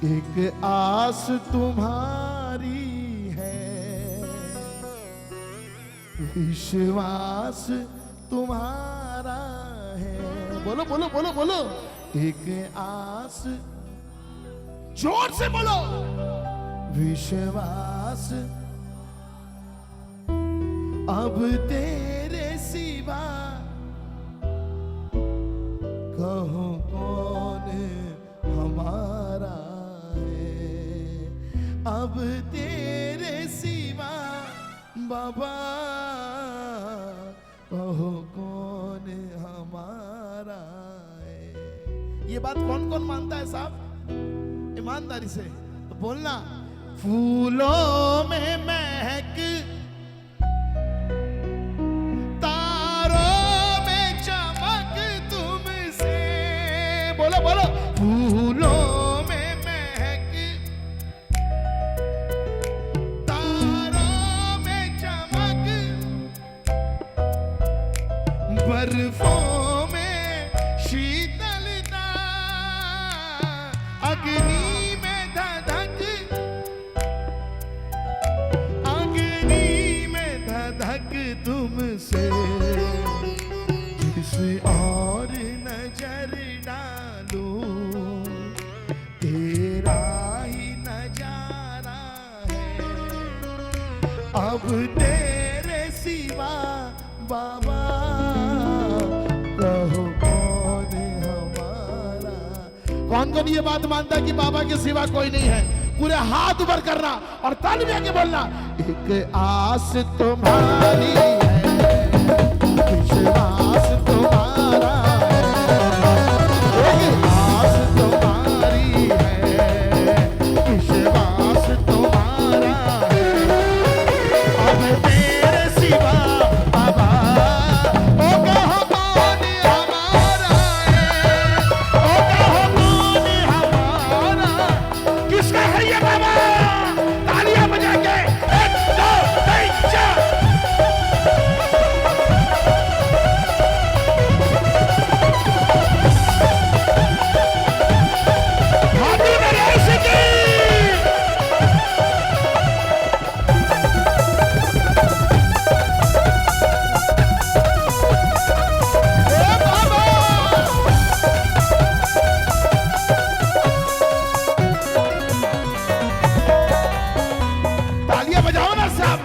एक आस तुम्हारी है, विश्वास तुम्हारा है। बोलो बोलो बोलो बोलो। एक आस, जोर से बोलो। विश्वास अब तेरे सिवा कहो कौन हमारा है। अब तेरे सिवा बाबा कहो कौन हमारा है। ये बात कौन कौन मानता है साहब ईमानदारी से? तो बोलना। फूलों में महक, तारों में चमक तुमसे। बोलो बोलो। फूलों में महक, तारों में चमक, बर्फों में शीतलता, अग्नि में धधक, अग्नि में धधक तुमसे। जिस और नजर डालूं तेरा ही नजारा है। अब तेरे सिवा बाबा कहो कौन हमारा। कौन कौन ये बात मानता है कि बाबा के सिवा कोई नहीं है? पूरे हाथ ऊपर करना और तालियां के बोलना। एक आस तुम्हारी है, विश्वास तुम्हारा है। एक आस तुम्हारी है, विश्वास तुम्हारा है। अब तेरे सिवा बाबा ओ कहो कौन हमारा है। ओ कहो कौन हमारा। किसका है ये बाबा? तालियां बजा के 1 2 3 4। हाथी मेरे सिटी। तालियां बजाओ ना साहब।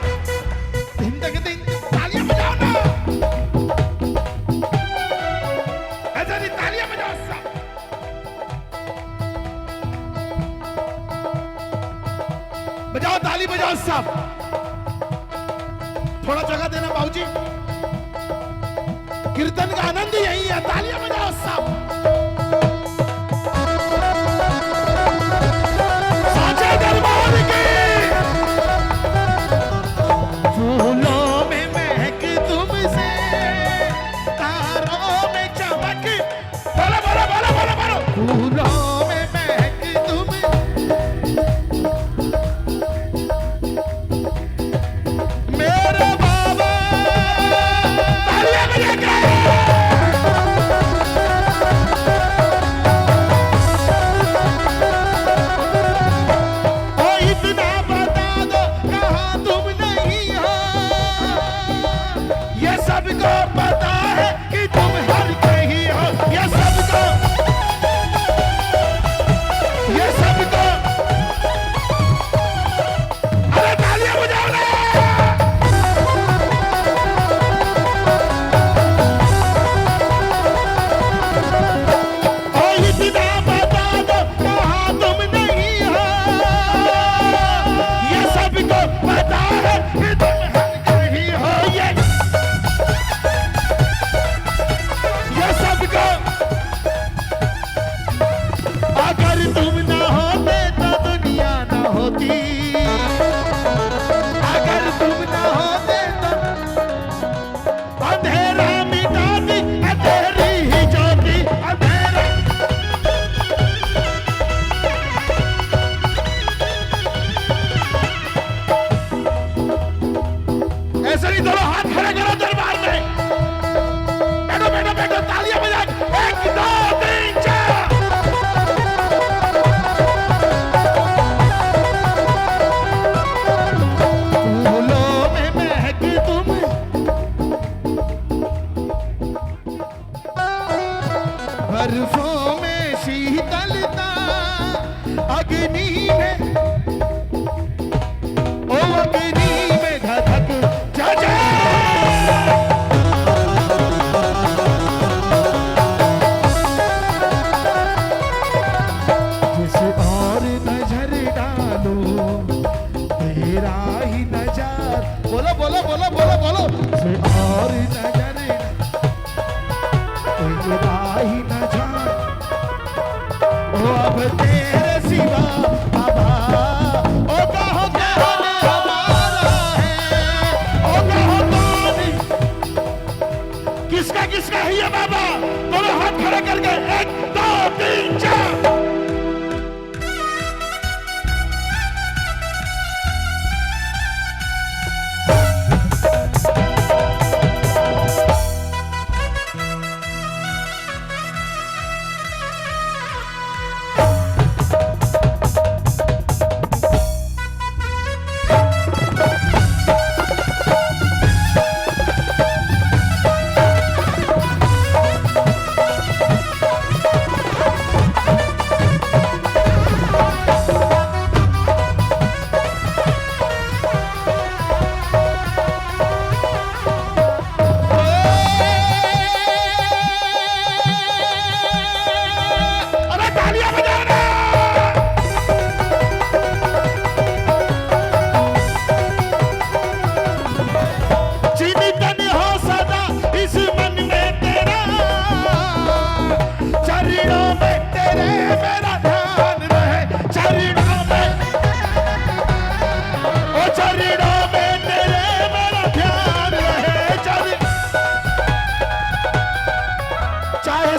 दिन तक दिन तालियां बजाओ ना। ऐसा नहीं, तालियां बजाओ साहब। बजाओ ताली बजाओ साहब। थोड़ा जगह देना बाबूजी। कीर्तन का आनंद यही है। तालियां बजाओ साहब। साचे दरबार की। फूलों में महक तुमसे, तारों में चमक। बोलो बोलो बोलो बोलो बोलो। फूलों में महक तुम, मेरे बाबा। तालियां बजा के। ओ इतना बता दो कहाँ तुम नहीं हो। ये सबको पता है कि तुम हर कहीं हो। ये सबको, ये सबको। अरे तालियां बजाओ ना। ओ इतना बता दो कहाँ तुम नहीं हो। ये सबको पता है कि तुम हर कहीं हो। ये सबको। अगर तुम ना होते तो दुनिया ना होती। अगर तुम ना होते तो अंधेरा मिटाती अंधेरी ही ज्योति। अंधेरा ऐसे नहीं। दोनों हाथ खड़े करो दरबार में। बैठो बैठो बैठो। तालियां बजा। 1 2 3 4। अब तेरे सिवा बाबा ओ कहो कौन हमारा है, ओ कहो कौन, किसका किसका है ये बाबा? दोनों हाथ खड़े करके 1 2 3 4।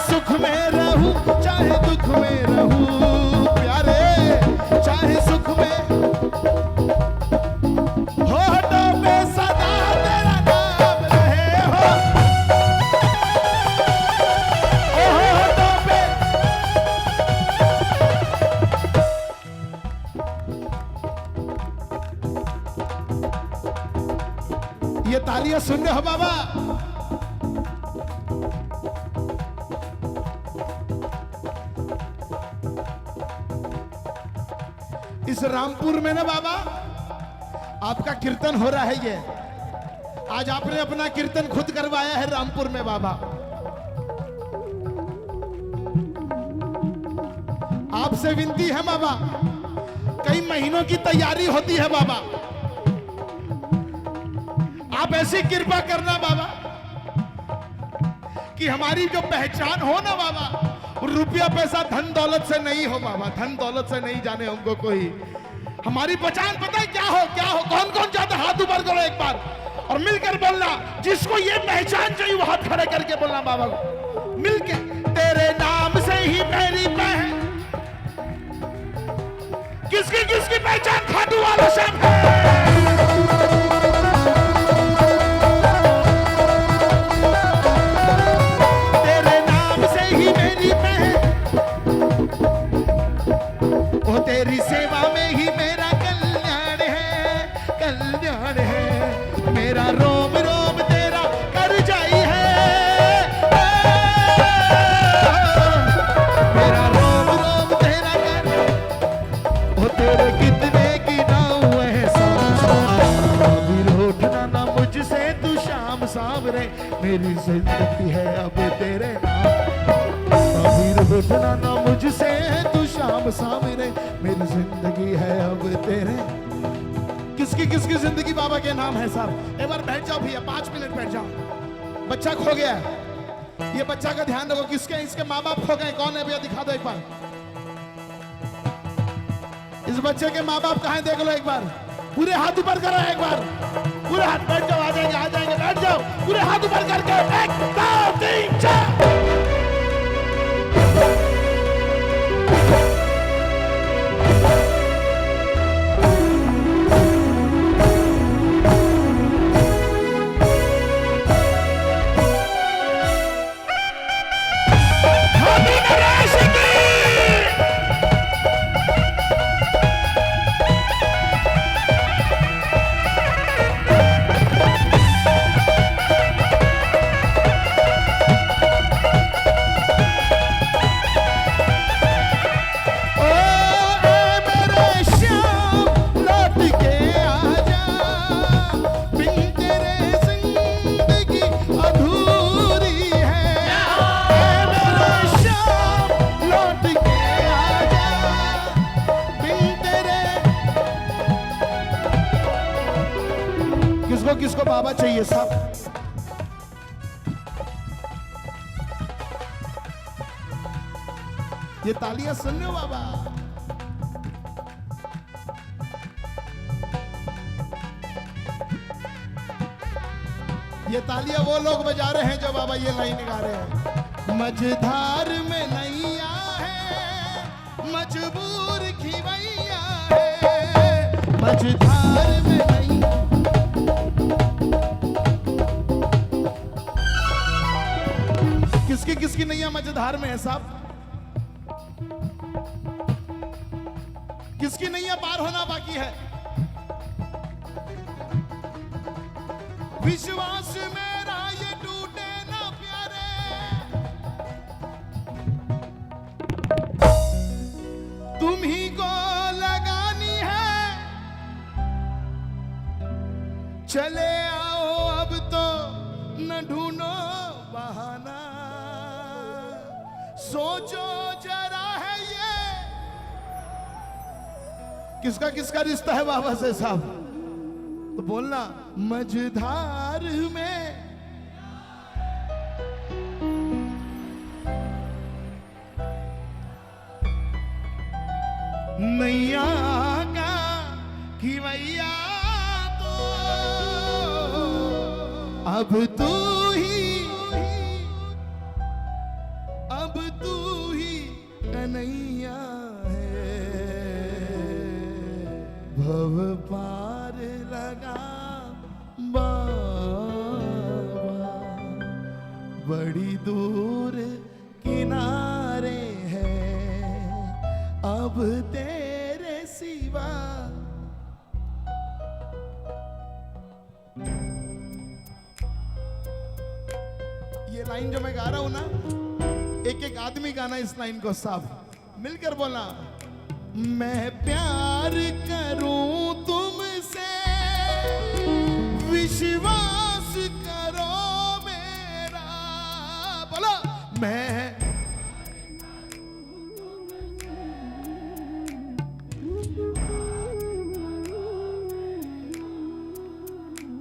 सुख में रहूं चाहे दुख में रहूं प्यारे, चाहे सुख में होठों पे सदा तेरा नाम रहे हो, होठों पे। ये तालियां सुन रहे हो बाबा? इस रामपुर में ना बाबा आपका कीर्तन हो रहा है। ये आज आपने अपना कीर्तन खुद करवाया है रामपुर में बाबा। आपसे विनती है बाबा, कई महीनों की तैयारी होती है बाबा, आप ऐसी कृपा करना बाबा कि हमारी जो पहचान हो ना बाबा, रुपया पैसा धन दौलत से नहीं हो बाबा, धन दौलत से नहीं जाने हमको कोई। हमारी पहचान पता है क्या हो? क्या हो? कौन कौन चाहता? हाथ ऊपर करो एक बार और मिलकर बोलना। जिसको ये पहचान चाहिए वो हाथ खड़े करके बोलना बाबा को मिलके। तेरे नाम से ही मेरी पहचान, किसकी किसकी पहचान खाटू वाला श्याम है? तेरी सेवा में ही मेरा कल्याण है, कल्याण है। मेरा रोम रोम तेरा कर जाई है, मेरा रोम रोम तेरा कर। ओ तेरे कितने की नाव है कभी लौटना ना मुझसे तू शाम सावरे। मेरी जिंदगी है अब तेरे नाम, कभी लौटना ना मुझसे तू शाम सावरे। मेरी जिंदगी है अब तेरे। किसकी किसकी जिंदगी बाबा के नाम है साहब? एक बार बैठ जाओ भैया, 5 मिनट बैठ जाओ। बच्चा खो गया, ये बच्चा का ध्यान रखो। किसके? इसके माँ बाप खो गए। कौन है भैया? दिखा दो एक बार। इस बच्चे के माँ बाप कहाँ हैं? देख लो एक बार। पूरे हाथ ऊपर करो एक बार, पूरे हाथ। बैठ जाओ, आ जाएंगे आ जाएंगे, बैठ जाओ। पूरे हाथ ऊपर करके 1 2 3 4। किसको बाबा चाहिए साहब? ये तालियां सुन लो बाबा। ये तालियां वो लोग बजा रहे हैं जो बाबा ये लाइन गा रहे हैं। मझधार में नैया है, मजबूर खिवैया है, मझधार में नैया। किसकी किसकी नैया मझधार में है साहब? किसकी नैया पार होना बाकी है? विश्वास मेरा ये टूटे ना प्यारे, तुम ही को लगानी है। चले आओ अब तो न ढूंढो बहाना, सोचो जरा है ये किसका किसका रिश्ता है बाबा से साहब? तो बोलना मझधार में नैया का खिवैया तो अब तू ही कन्हैया है। भव पार लगा बाबा, बड़ी दूर किनारे है अब तेरे सिवा। ये लाइन जो मैं गा रहा हूं ना, एक एक आदमी गाना इस लाइन को साफ मिलकर बोला। मैं प्यार करूं तुमसे, विश्वास करो मेरा। बोलो मैं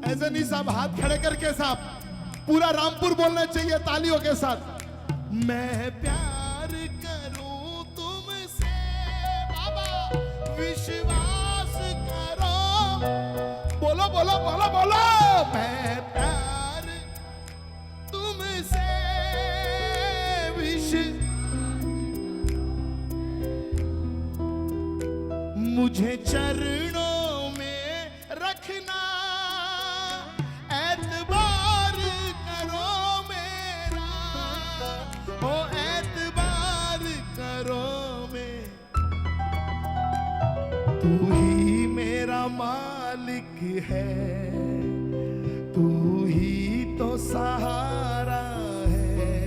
ऐसे नहीं साहब, हाथ खड़े करके साहब पूरा रामपुर बोलना चाहिए तालियों के साथ। मैं प्यार करूं तुमसे बाबा, विश्वास करो। बोलो बोलो बोलो बोलो। मैं प्यार तुमसे मुझे चरणों में रखना, एतबार करो मेरा, ओ एतबार करो मैं। तू ही मेरा मालिक है, तू ही तो सहारा है,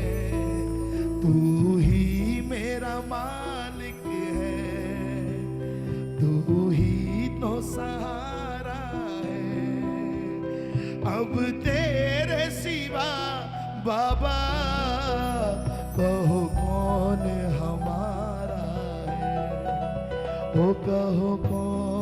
तू ही मेरा मालिक है, तू ही तो सहारा है। अब तेरे सिवा बाबा कहो कौन हमारा है, ओ कहो कौन